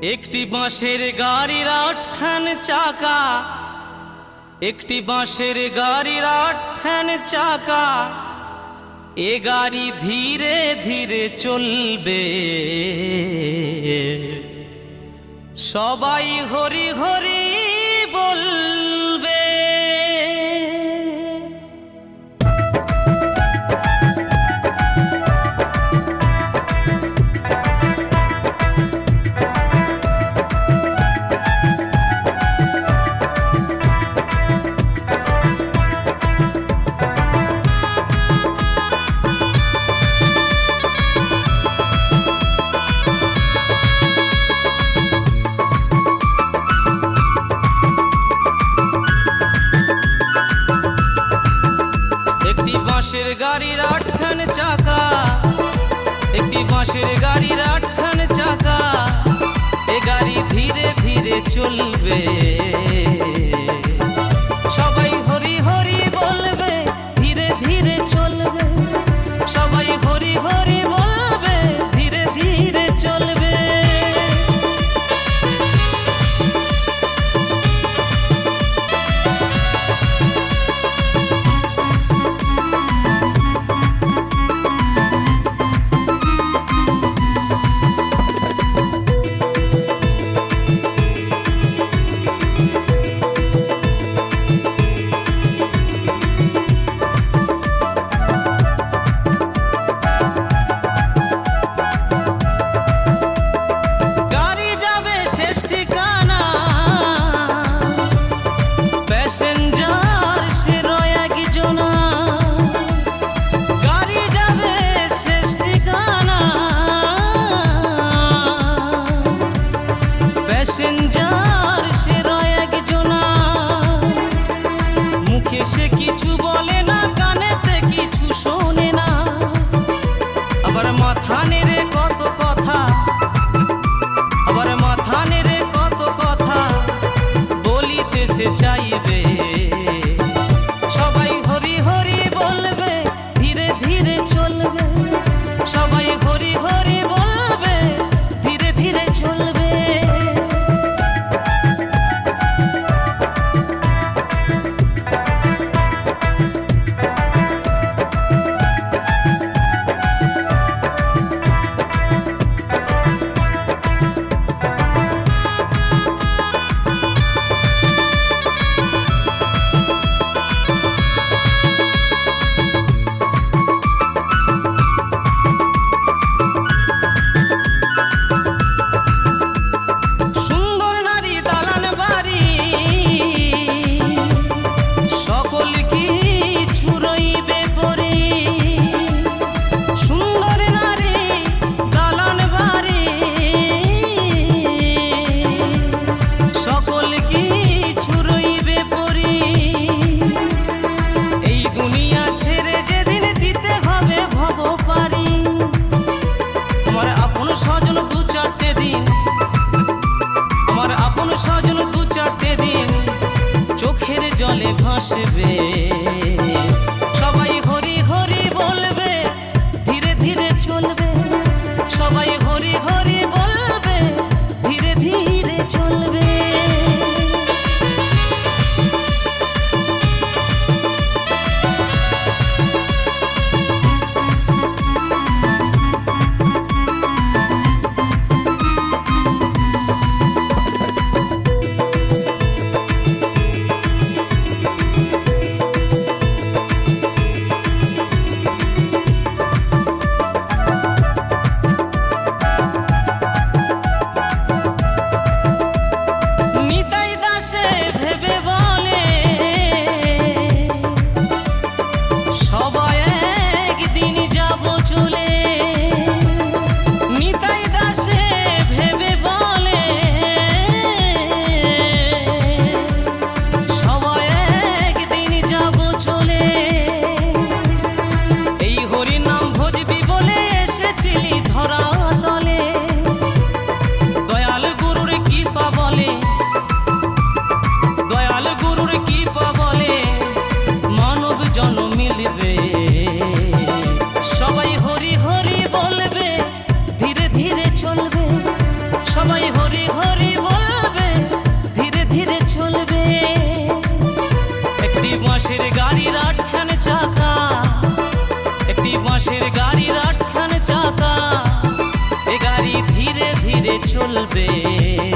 একটি বাঁশের গাড়ির আটখান চাকা, একটি বাঁশের গাড়ির আটখান চাকা, এ গাড়ি ধীরে ধীরে চলবে, সবাই হরি হরি বলবে। বাঁশের গাড়ির আটখান চাকা, একটি বাঁশের গাড়ির আটখান চাকা, এ গাড়ি ধীরে ধীরে চলবে, সবাই হরি হরি বলবে, ধীরে ধীরে চলবে, সবাই হরি হরি বলবে, ধীরে ধীরে চলবে। সে কিছু বলে না, কানেতে কিছু শোনে না, আবার মাথা নেড়ে কত কথা, আবার মাথা নেড়ে কত কথা বলিতে সে চাইবে, সবাই হরি হরি বলবে, ধীরে ধীরে চলবে, সবাই হরি হরি বলবে, ধীরে ধীরে চলবে। স্বজন দু চারটে দিন চোখের জলে ভাসবে, সবাই হরি হরি বলবে, ধীরে ধীরে চলবে, সবাই হরি হরি বলবে, ধীরে ধীরে চলবে। চলবে।